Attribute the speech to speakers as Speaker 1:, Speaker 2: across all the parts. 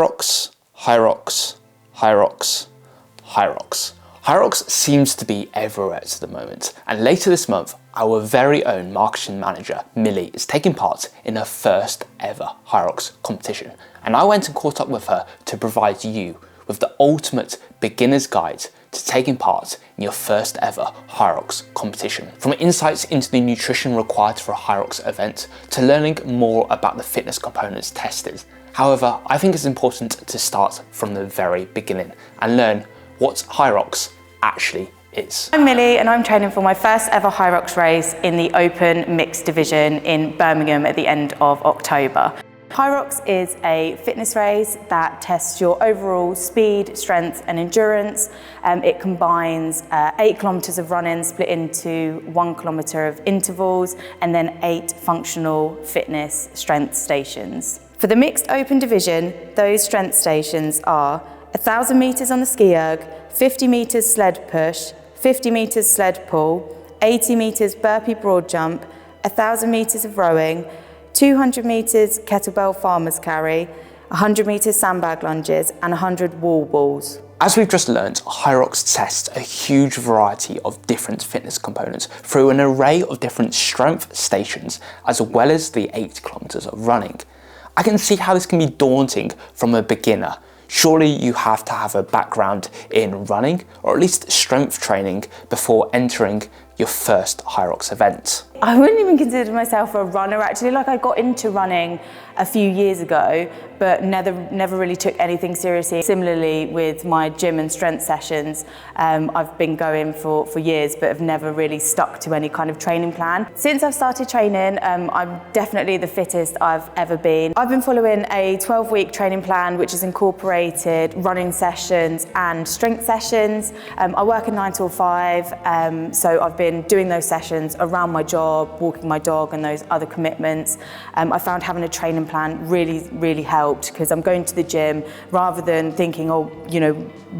Speaker 1: Hyrox, Hyrox, Hyrox, Hyrox. Hyrox seems to be everywhere at the moment, and later this month, our very own marketing manager, Millie, is taking part in her first ever Hyrox competition. And I went and caught up with her to provide you with the ultimate beginner's guide to taking part in your first ever Hyrox competition. From insights into the nutrition required for a Hyrox event to learning more about the fitness components tested. However, I think it's important to start from the very beginning and learn what Hyrox actually is.
Speaker 2: I'm Millie and I'm training for my first ever Hyrox race in the open mixed division in Birmingham at the end of October. Hyrox is a fitness race that tests your overall speed, strength and endurance. It combines 8 kilometres of running split into 1 kilometre of intervals and then 8 functional fitness strength stations. For the mixed open division, those strength stations are 1,000 metres on the ski erg, 50 metres sled push, 50 metres sled pull, 80 metres burpee broad jump, 1,000 metres of rowing, 200 metres kettlebell farmer's carry, 100 metres sandbag lunges and 100 wall balls.
Speaker 1: As we've just learned, Hyrox tests a huge variety of different fitness components through an array of different strength stations as well as the 8 kilometres of running. I can see how this can be daunting from a beginner. Surely you have to have a background in running or at least strength training before entering your first Hyrox event.
Speaker 2: I wouldn't even consider myself a runner actually. I got into running a few years ago, but never really took anything seriously. Similarly with my gym and strength sessions, I've been going for years, but have never really stuck to any kind of training plan. Since I've started training, I'm definitely the fittest I've ever been. I've been following a 12-week training plan, which has incorporated running sessions and strength sessions. I work a 9 till 5, so I've been doing those sessions around my job, walking my dog and those other commitments. I found having a training plan really helped because I'm going to the gym rather than thinking, oh, you know,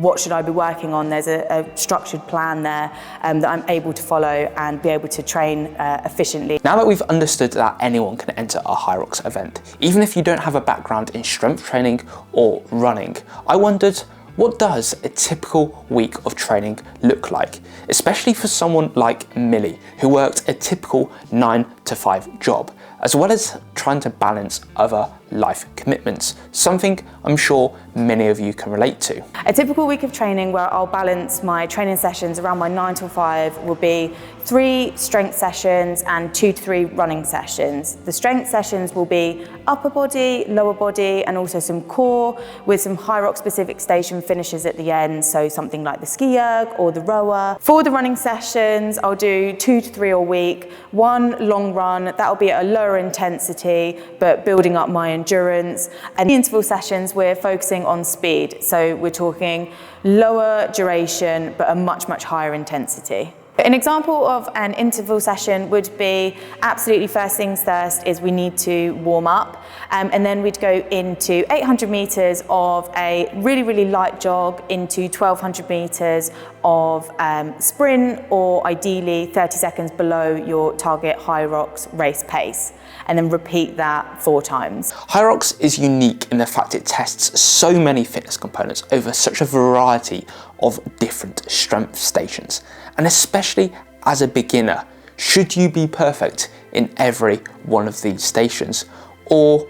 Speaker 2: what should I be working on? There's a structured plan there that I'm able to follow and be able to train efficiently.
Speaker 1: Now that we've understood that anyone can enter a Hyrox event, even if you don't have a background in strength training or running, I wondered, what does a typical week of training look like? Especially for someone like Millie, who worked a typical 9 to 5 job, as well as trying to balance other life commitments, something I'm sure many of you can relate to.
Speaker 2: A typical week of training where I'll balance my training sessions around my 9 till 5 will be 3 strength sessions and 2 to 3 running sessions. The strength sessions will be upper body, lower body and also some core with some Hyrox specific station finishes at the end, so something like the ski erg or the rower. For the running sessions, I'll do 2 to 3 a week, 1 long run, that'll be at a lower intensity but building up my endurance. And the interval sessions we're focusing on speed, so we're talking lower duration but a much higher intensity. An example of an interval session would be absolutely first things first is we need to warm up and then we'd go into 800 metres of a really light jog into 1200 metres of sprint, or ideally 30 seconds below your target Hyrox race pace, and then repeat that 4 times.
Speaker 1: Hyrox is unique in the fact it tests so many fitness components over such a variety of different strength stations. And especially as a beginner, should you be perfect in every one of these stations, or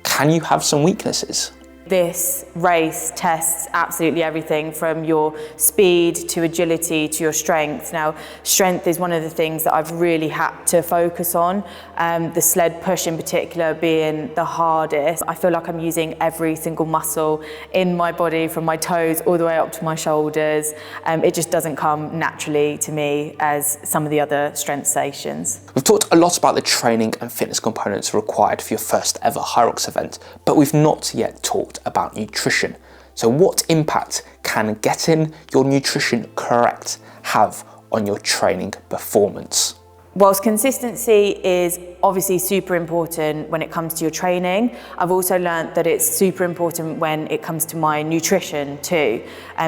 Speaker 1: can you have some weaknesses?
Speaker 2: This race tests absolutely everything from your speed to agility to your strength. Now, strength is one of the things that I've really had to focus on, the sled push in particular being the hardest. I feel like I'm using every single muscle in my body from my toes all the way up to my shoulders. It just doesn't come naturally to me as some of the other strength stations.
Speaker 1: We've talked a lot about the training and fitness components required for your first ever Hyrox event, but we've not yet talked about nutrition. So what impact can getting your nutrition correct have on your training performance?
Speaker 2: Whilst consistency is obviously super important when it comes to your training, I've also learned that it's super important when it comes to my nutrition too.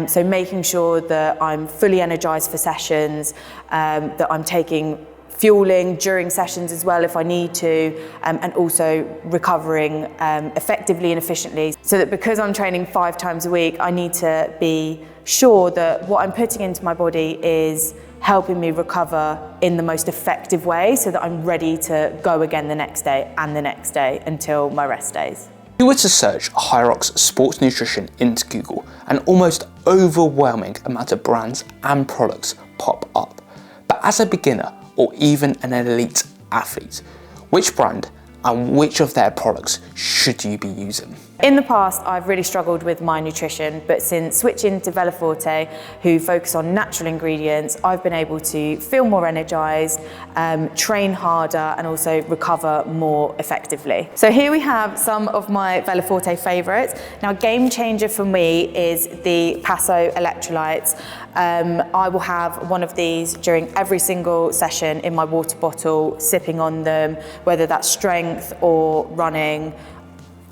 Speaker 2: So making sure that I'm fully energized for sessions, that I'm taking fueling during sessions as well if I need to, and also recovering effectively and efficiently. So that because I'm training 5 times a week, I need to be sure that what I'm putting into my body is helping me recover in the most effective way so that I'm ready to go again the next day and the next day until my rest days.
Speaker 1: If you were to search Hyrox sports nutrition into Google, an almost overwhelming amount of brands and products pop up. But as a beginner or even an elite athlete, which brand and which of their products should you be using?
Speaker 2: In the past, I've really struggled with my nutrition, but since switching to Veloforte, who focus on natural ingredients, I've been able to feel more energized, train harder, and also recover more effectively. So here we have some of my Veloforte favorites. Now, game changer for me is the Paso electrolytes. I will have one of these during every single session in my water bottle, sipping on them, whether that's strength or running.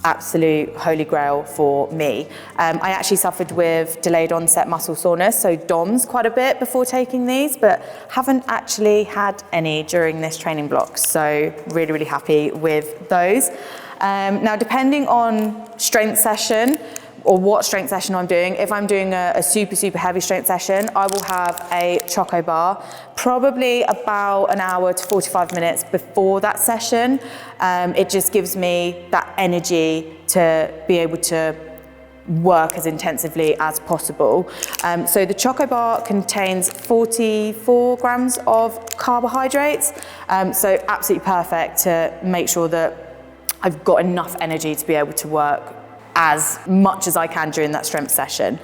Speaker 2: Absolute holy grail for me. I actually suffered with delayed onset muscle soreness, so DOMS quite a bit before taking these, but haven't actually had any during this training block. So really, really happy with those. Now, depending on strength session, or what strength session I'm doing. If I'm doing a super, super heavy strength session, I will have a choco bar, probably about an hour to 45 minutes before that session. It just gives me that energy to be able to work as intensively as possible. So the choco bar contains 44 grams of carbohydrates. So absolutely perfect to make sure that I've got enough energy to be able to work as much as I can during that strength session.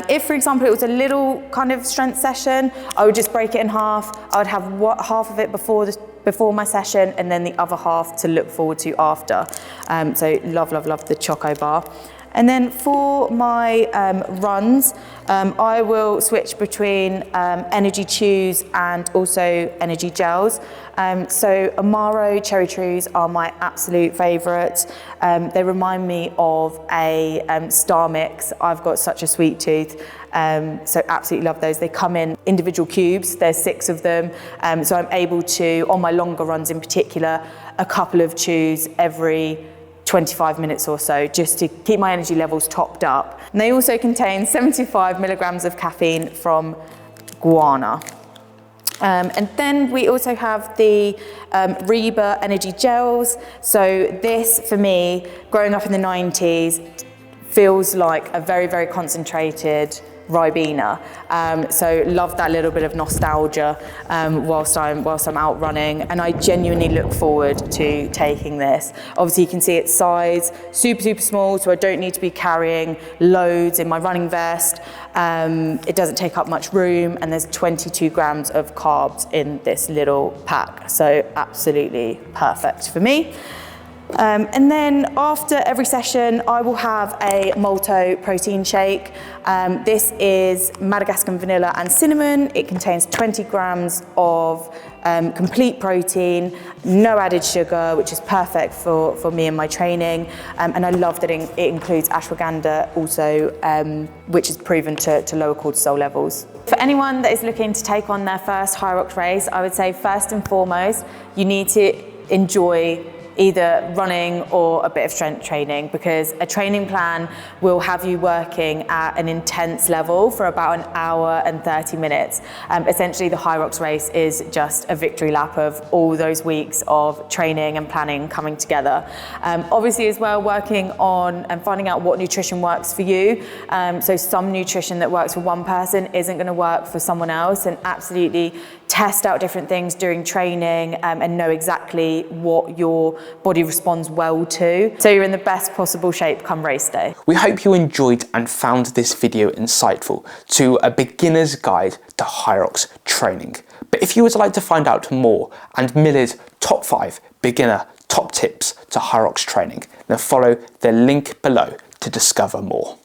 Speaker 2: If, for example, it was a little kind of strength session, I would just break it in half. I would have half of it before my session and then the other half to look forward to after. So love, love, love the choco bar. And then for my runs, I will switch between energy chews and also energy gels. So Amaro Cherry Chews are my absolute favourites. They remind me of a Star Mix. I've got such a sweet tooth, so absolutely love those. They come in individual cubes, there's 6 of them, so I'm able to, on my longer runs in particular, a couple of chews every 25 minutes or so, just to keep my energy levels topped up. And they also contain 75 milligrams of caffeine from guarana. And then we also have the Reba energy gels. So this, for me, growing up in the 90s, feels like a very, very concentrated Ribena. So love that little bit of nostalgia whilst I'm out running, and I genuinely look forward to taking this. Obviously you can see its size, super, super small, so I don't need to be carrying loads in my running vest. It doesn't take up much room, and there's 22 grams of carbs in this little pack, so absolutely perfect for me. And then after every session, I will have a Malto protein shake. This is Madagascan vanilla and cinnamon. It contains 20 grams of complete protein, no added sugar, which is perfect for me and my training. And I love that it includes ashwagandha also, which is proven to lower cortisol levels. For anyone that is looking to take on their first Hyrox race, I would say first and foremost, you need to enjoy either running or a bit of strength training, because a training plan will have you working at an intense level for about an hour and 30 minutes. Essentially, the Hyrox race is just a victory lap of all those weeks of training and planning coming together. Obviously as well, working on and finding out what nutrition works for you. So some nutrition that works for one person isn't going to work for someone else, and absolutely test out different things during training and know exactly what your body responds well to, so you're in the best possible shape come race day.
Speaker 1: We hope you enjoyed and found this video insightful to a beginner's guide to Hyrox training. But if you would like to find out more and Millie's top 5 beginner top tips to Hyrox training, then follow the link below to discover more.